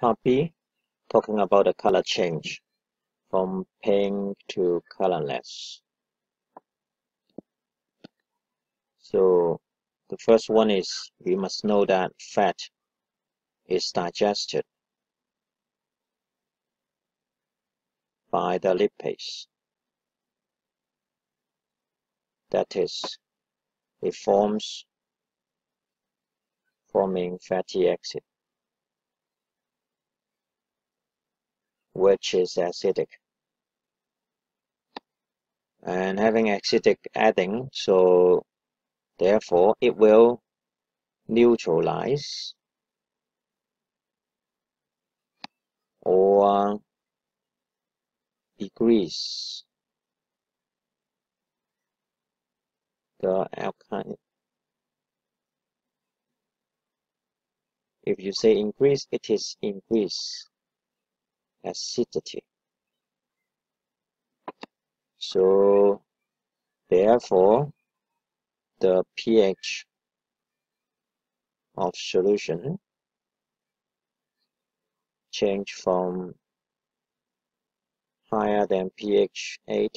Part B, talking about the color change from pink to colorless. So the first one is we must know that fat is digested by the lipase. That is, it forms forming fatty acid, which is acidic. And having acidic adding, so therefore it will neutralize or decrease the alkyne. If you say increase, it is increase acidity. So therefore the pH of solution change from higher than pH 8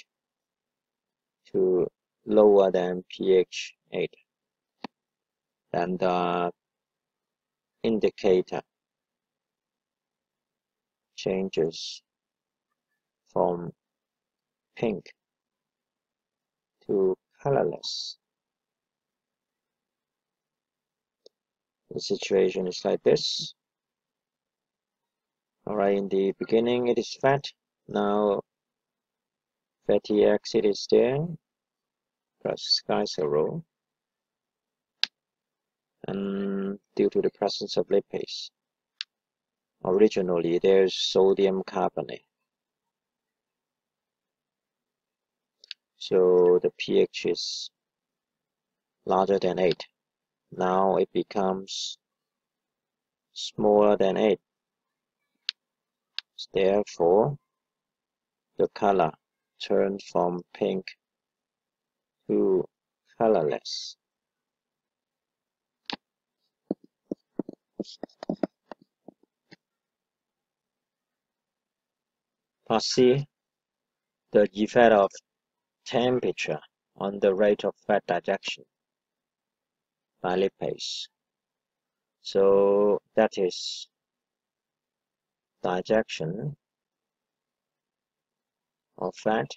to lower than pH 8. Then the indicator changes from pink to colorless. The situation is like this. Alright, in the beginning it is fat. Now fatty acid is there, plus glycerol, and due to the presence of lipase. Originally there's sodium carbonate. So the pH is larger than 8. Now it becomes smaller than 8. Therefore, the color turns from pink to colorless. Part C, the effect of temperature on the rate of fat digestion by lipase. So that is digestion of fat,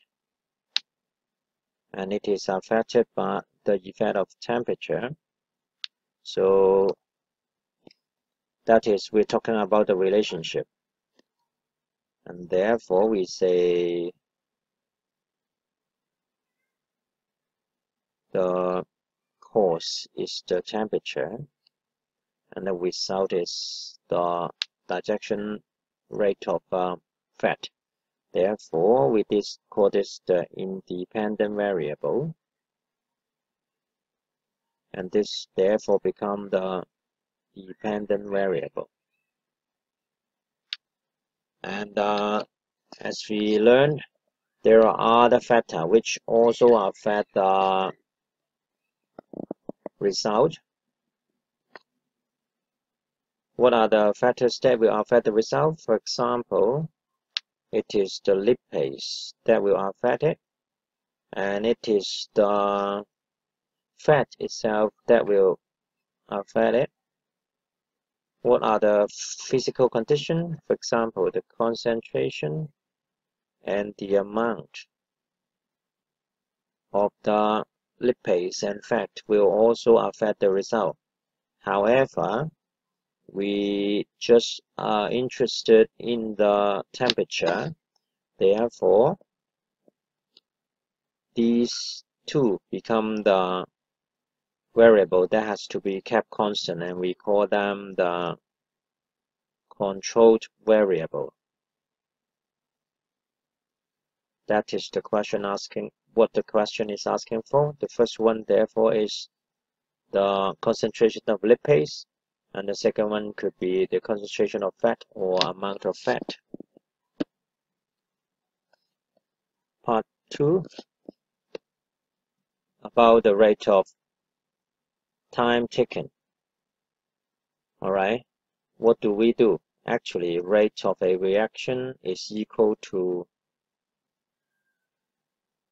and it is affected by the effect of temperature. So that is, we're talking about the relationship, and therefore we say the cause is the temperature and the result is the digestion rate of fat. Therefore, we call this the independent variable, and this therefore become the dependent variable. And as we learned, there are other factors which also affect the result. What are the factors that will affect the result? For example, it is the lipase that will affect it, and it is the fat itself that will affect it. What are the physical conditions? For example, the concentration and the amount of the lipase and fat will also affect the result. However, we just are interested in the temperature. Therefore, these two become the variable that has to be kept constant, and we call them the controlled variable. That is the question asking, what the question is asking for. The first one, therefore, is the concentration of lipase, and the second one could be the concentration of fat or amount of fat. Part 2, about the rate of time taken. Alright, what do? actually rate of a reaction is equal to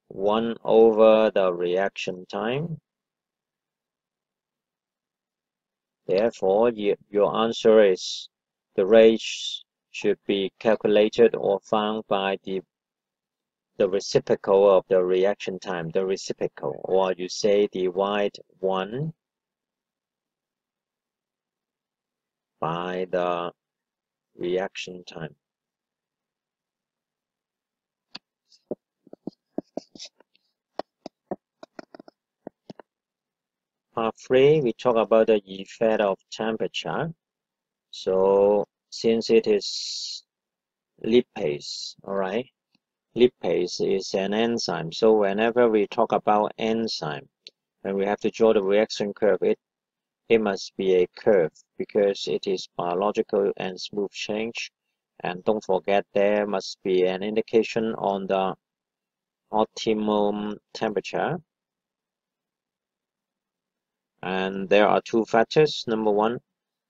1 over the reaction time. Therefore, your answer is the rate should be calculated or found by the reciprocal of the reaction time, the reciprocal, or you say divide 1 by the reaction time. Part 3, we talk about the effect of temperature. So since it is lipase, alright, lipase is an enzyme. So whenever we talk about enzyme, when we have to draw the reaction curve, it must be a curve because it is biological and smooth change. And don't forget there must be an indication on the optimum temperature. And there are two factors. Number one,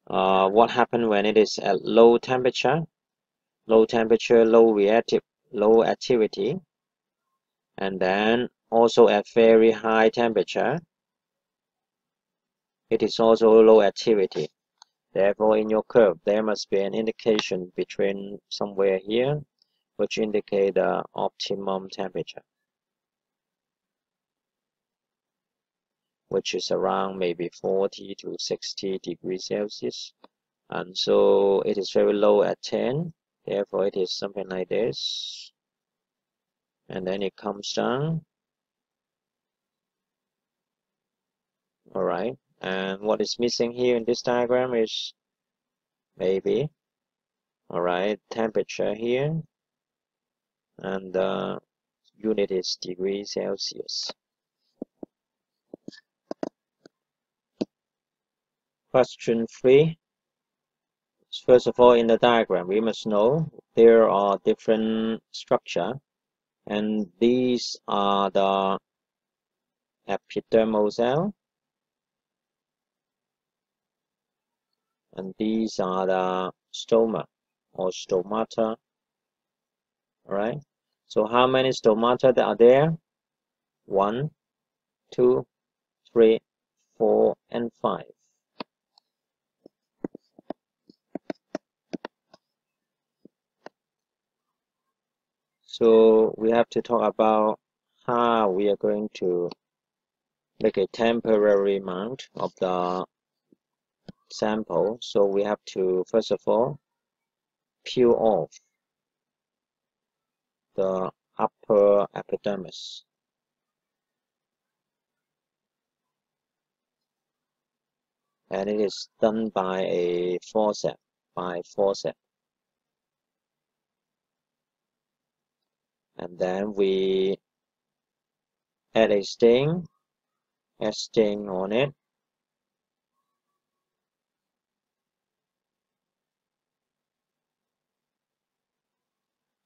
what happens when it is at low temperature? Low temperature, low activity. And then also at very high temperature, it is also low activity. Therefore, in your curve, there must be an indication between somewhere here, which indicate the optimum temperature, which is around maybe 40 to 60 degrees Celsius. And so it is very low at 10. Therefore, it is something like this. And then it comes down. All right. And what is missing here in this diagram is maybe, all right, temperature here. And the unit is degrees Celsius. Question 3. First of all, in the diagram, we must know there are different structure, and these are the epidermal cell, and these are the stoma or stomata. All right. So how many stomata are there? 1, 2, 3, 4, and 5. So we have to talk about how we are going to make a temporary mount of the sample. So we have to, first of all, peel off the upper epidermis. And it is done by a forceps, And then we add a stain on it.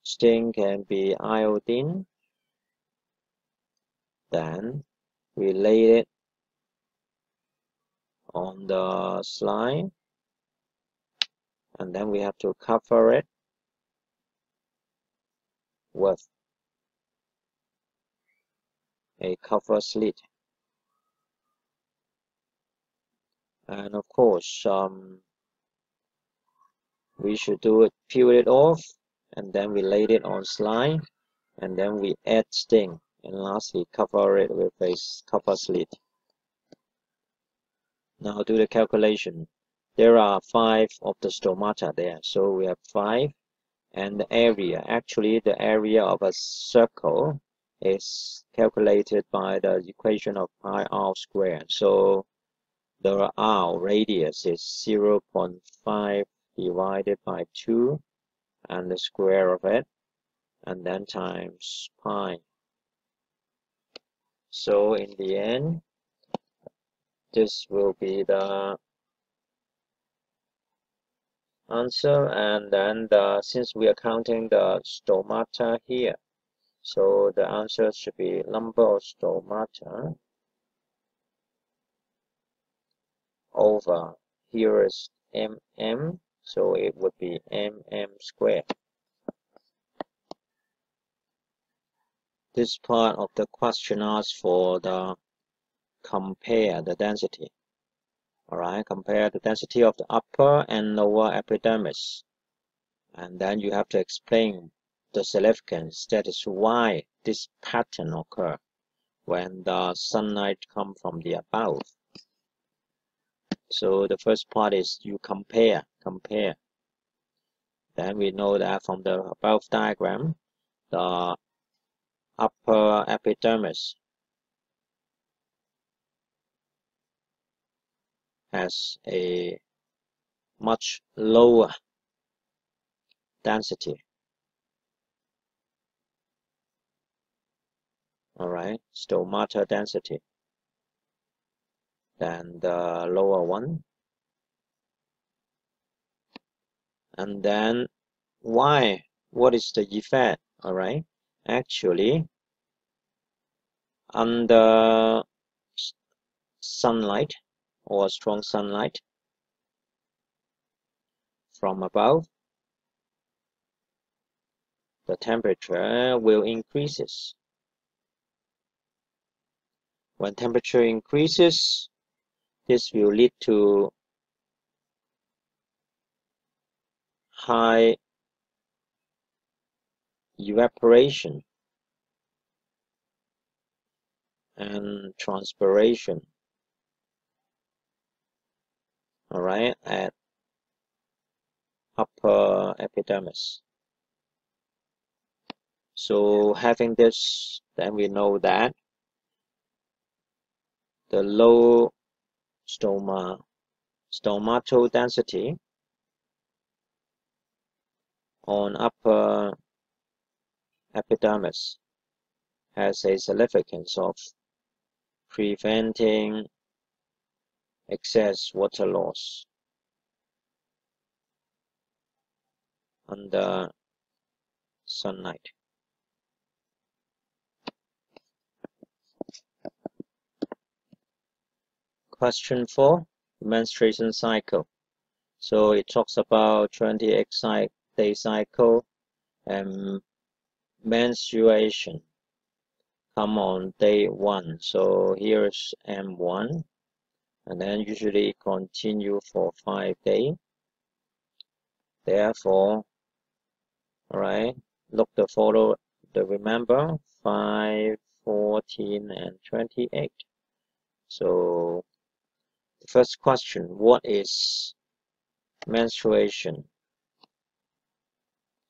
Stain can be iodine. Then we lay it on the slide, and then we have to cover it with a cover slit. And of course, we should peel it off, and then we lay it on slide, and then we add stain, and lastly cover it with a cover slit. Now do the calculation. There are 5 of the stomata there, so we have 5, and the area, actually the area of a circle is calculated by the equation of pi r squared. So the r radius is 0.5 divided by 2 and the square of it, and then times pi. So in the end, this will be the answer. And then since we are counting the stomata here, so the answer should be number of stomata over, here is mm, So it would be mm squared. This part of the question asks for the compare the density. Alright, compare the density of the upper and lower epidermis. And then you have to explain the significance, that is why this pattern occurs when the sunlight comes from the above. So the first part is you compare. Then we know that from the above diagram, the upper epidermis has a much lower density. Alright, stomata density than the lower one. And then why? What is the effect? Alright, actually under sunlight or strong sunlight from above, the temperature will increases. When temperature increases, this will lead to high evaporation and transpiration, alright, at upper epidermis. So having this, then we know that the low stomatal density on upper epidermis has a significance of preventing excess water loss under sunlight. Question 4, menstruation cycle. So it talks about 28-day cycle and menstruation come on day 1. So here's M1, and then usually continue for 5 days. Therefore, alright, look the photo, remember 5, 14, and 28. So the first question, what is menstruation?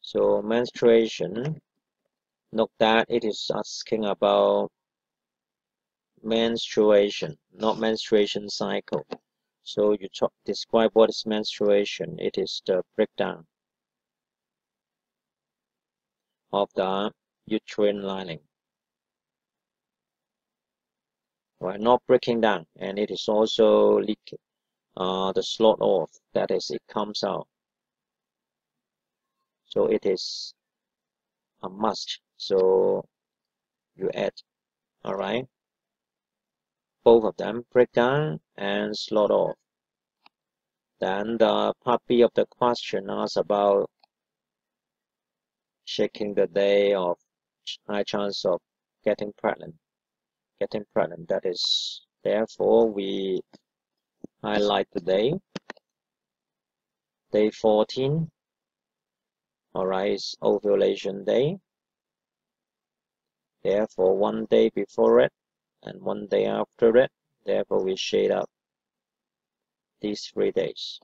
So menstruation, note that it is asking about menstruation, not menstruation cycle. So you describe what is menstruation. It is the breakdown of the uterine lining. Right, not breaking down, and it is also leaking. The slot off, that is, it comes out. So it is a must. So you add, alright, both of them, breakdown and slot off. Then the part B of the question asks about checking the day of high chance of getting pregnant. That is, therefore we highlight the day 14. Alright, is ovulation day. Therefore 1 day before it and 1 day after it. Therefore we shade up these 3 days.